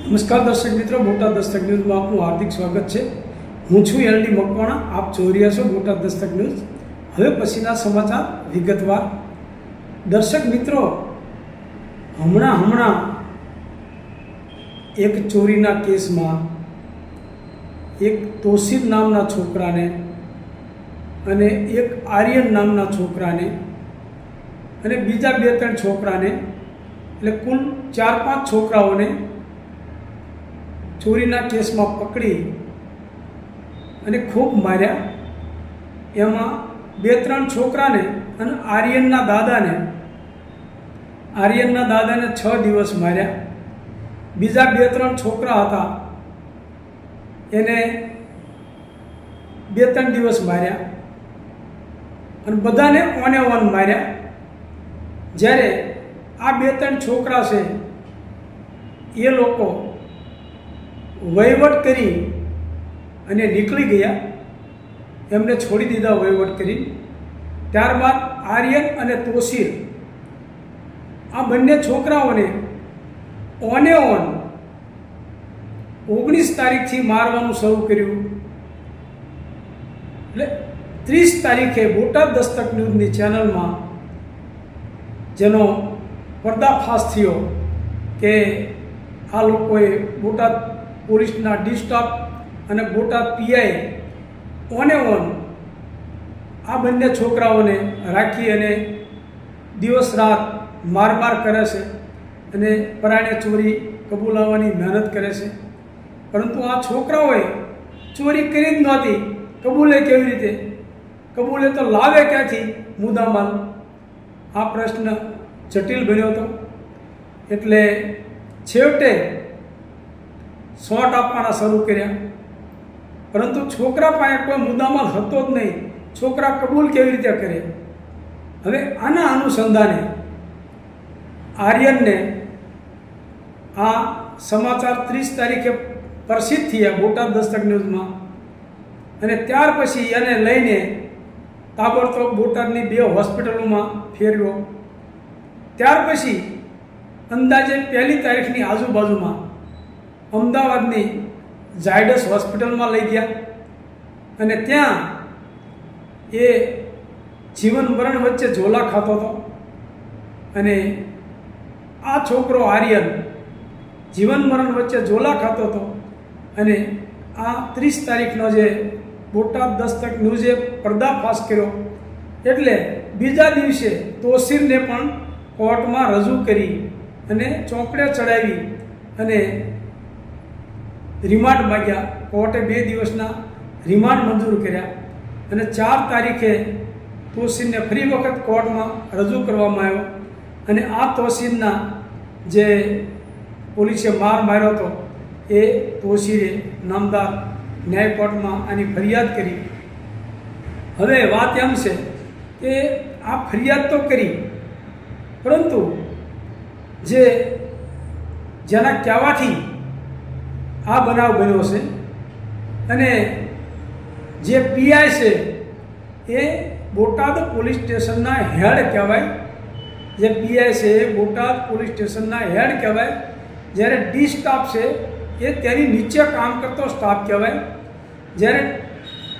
નમસ્કાર દર્શક મિત્રો, બોટાદ દસ્તક ન્યૂઝમાં આપનું હાર્દિક સ્વાગત છે. હું છું એલડી મકવાણા. આપ જોઈ રહ્યા છો બોટાદ દસ્તક ન્યૂઝ. હવે પછીના સમાચાર વિગતવાર. દર્શક મિત્રો, હમણાં એક ચોરીના કેસમાં એક તોસીર નામના છોકરાને અને એક આર્યન નામના છોકરાને અને બીજા 2-3 છોકરાને, એટલે કુલ 4-5 છોકરાઓને ચોરીના કેસમાં પકડી અને ખૂબ માર્યા. એમાં 2-3 છોકરાને અને આર્યનના દાદાને 6 દિવસ માર્યા. બીજા 2-3 છોકરા હતા એને 2-3 દિવસ માર્યા અને બધાને ઓને ઓન માર્યા. જ્યારે આ 2-3 છોકરા છે એ લોકો વહીવટ કરી અને નીકળી ગયા, એમને છોડી દીધા વહીવટ કરી. ત્યારબાદ આર્યન અને તોસીર આ બંને છોકરાઓને ઓને ઓન 19 તારીખથી મારવાનું શરૂ કર્યું. એટલે 30 તારીખે બોટાદ દસ્તક ન્યૂઝની ચેનલમાં જેનો પર્દાફાશ થયો કે આ લોકોએ બોટાદ પોલીસના ડી સ્ટાફ અને બોટાદ પીઆઈ ઓને ઓન આ બંને છોકરાઓને રાખી અને દિવસ રાત માર કરે છે અને પરાણે ચોરી કબૂલાવવાની મહેનત કરે છે. પરંતુ આ છોકરાઓએ ચોરી કરી જ નહોતી, કબૂલે કેવી રીતે? કબૂલે તો લાવે ક્યાંથી મુદ્દામાલ? આ પ્રશ્ન જટિલ બન્યો હતો. એટલે છેવટે શોટ આપવાના શરૂ કર્યા, પરંતુ છોકરા પાસે કોઈ મુદ્દામાલ હતો જ નહીં. છોકરા કબૂલ કેવી રીતે કરે? હવે આના અનુસંધાને આર્યનને આ સમાચાર 30 તારીખે પ્રસિદ્ધ થયા બોટાદ દસ્તક ન્યૂઝમાં, અને ત્યાર પછી એને લઈને તાબડતોબ બોટાદની 2 હોસ્પિટલોમાં ફેરવ્યો. ત્યાર પછી અંદાજે 1 તારીખની આજુબાજુમાં અમદાવાદની ઝાયડસ હોસ્પિટલમાં લઈ ગયા અને ત્યાં એ જીવન મરણ વચ્ચે ઝોલા ખાતો હતો. અને આ છોકરો આર્યન જીવન મરણ વચ્ચે ઝોલા ખાતો હતો. અને આ 30 તારીખનો જે બોટાદ દસ્તક ન્યૂઝે પર્દાફાશ કર્યો, એટલે બીજા દિવસે તોસીરને પણ કોર્ટમાં રજૂ કરી અને ચોપડે ચડાવી અને રિમાન્ડ માગ્યા. કોર્ટે 2 દિવસના રિમાન્ડ મંજૂર કર્યા અને 4 તારીખે તોસીરને ફરી વખત કોર્ટમાં રજૂ કરવામાં આવ્યો. અને આ તોસીરના જે પોલીસે માર્યો હતો એ તોસીરે નામદાર ન્યાય કોર્ટમાં આની ફરિયાદ કરી. હવે વાત એમ છે કે આ ફરિયાદ તો કરી, પરંતુ જેના કહેવાથી આ બનાવ બન્યો છે અને જે પીઆઈ છે એ બોટાદ પોલીસ સ્ટેશનના હેડ કહેવાય. જે પીઆઈ છે એ બોટાદ પોલીસ સ્ટેશનના હેડ કહેવાય. જ્યારે ડી સ્ટાફ છે એ તેની નીચે કામ કરતો સ્ટાફ કહેવાય. જ્યારે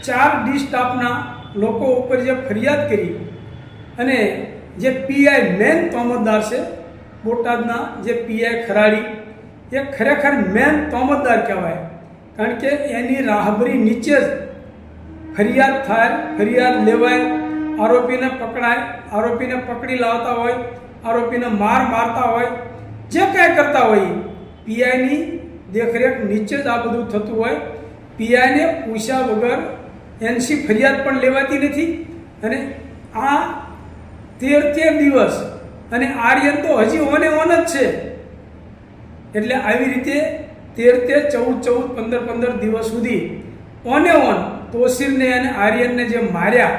4 ડી સ્ટાફના લોકો ઉપર જે ફરિયાદ કરી અને જે પીઆઈ મેન તોમતદાર છે બોટાદના, જે પીઆઈ ખરાડી, એ ખરેખર મેન તોમતદાર કહેવાય. કારણ કે એની રાહબરી નીચે જ ફરિયાદ થાય, ફરિયાદ લેવાય, આરોપીને પકડાય, આરોપીને પકડી લાવતા હોય, આરોપીને મારતા હોય, જે કાંઈ કરતા હોય પીઆઈની દેખરેખ નીચે જ આ બધું થતું હોય. પીઆઈને પૂછ્યા વગર એનસી ફરિયાદ પણ લેવાતી નથી. અને આ 13 દિવસ અને આર્યન તો હજી ઓને ઓન જ છે. એટલે આવી રીતે 13, 14, 15 દિવસ સુધી ઓને ઓન તોસીરને અને આર્યનને જે માર્યા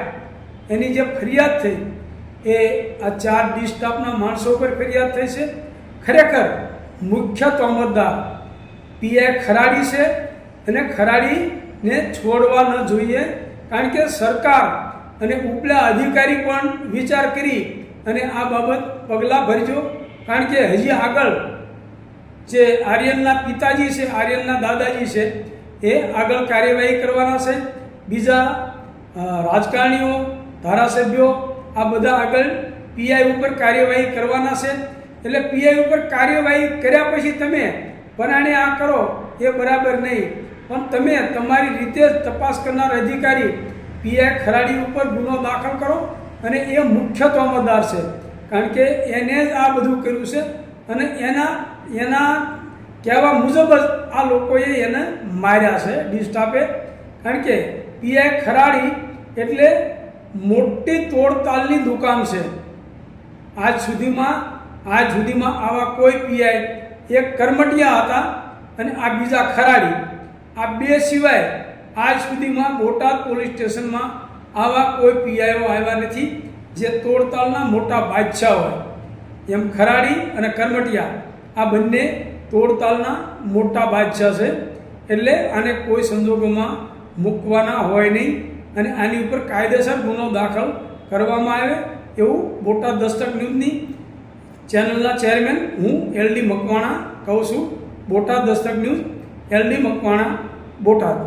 એની જે ફરિયાદ થઈ એ આ 4 ડી સ્ટાફના માણસો પર ફરિયાદ થઈ છે. ખરેખર મુખ્ય તોમતદાર પીઆઈ ખરાડી છે અને ખરાડીને છોડવા ન જોઈએ. કારણ કે સરકાર અને ઉપલા અધિકારી પણ વિચાર કરી અને આ બાબત પગલાં ભરજો. કારણ કે હજી આગળ જે આર્યનના પિતાજી છે, આર્યનના દાદાજી છે, એ આગળ કાર્યવાહી કરવાના છે. બીજા રાજકારણીઓ, ધારાસભ્યો આ બધા આગળ પીઆઈ ઉપર કાર્યવાહી કરવાના છે. એટલે પીઆઈ ઉપર કાર્યવાહી કર્યા પછી તમે પરાણે આ કરો એ બરાબર નહીં, પણ તમે તમારી રીતે તપાસ કરનાર અધિકારી પીઆઈ ખરાડી ઉપર ગુનો દાખલ કરો, અને એ મુખ્ય તોમતદાર છે, કારણ કે એને જ આ બધું કર્યું છે, અને એના કહેવા મુજબ જ આ લોકોએ એને માર્યા છે ડી સ્ટાફે. કારણ કે પીઆઈ ખરાડી એટલે મોટી તોડતાલની દુકાન છે. આજ સુધીમાં આવા કોઈ પીઆઈ, એક કરમટિયા હતા અને આ બીજા ખરાડી, આ બે સિવાય આજ સુધીમાં બોટાદ પોલીસ સ્ટેશનમાં આવા કોઈ પીઆઈઓ આવ્યા નથી જે તોડતાલના મોટા બાદશાહ હોય. એમ ખરાડી અને કરમટિયા આ બંને તોડતાલના મોટા બાદશાહ છે. એટલે આને કોઈ સંજોગોમાં મૂકવાના હોય નહીં, અને આની ઉપર કાયદેસર ગુનો દાખલ કરવામાં આવે એવું બોટાદ દસ્તક ન્યૂઝની ચેનલના ચેરમેન હું LD મકવાણા કહું છું. Botad Dastak news, LD Makwana, Botad.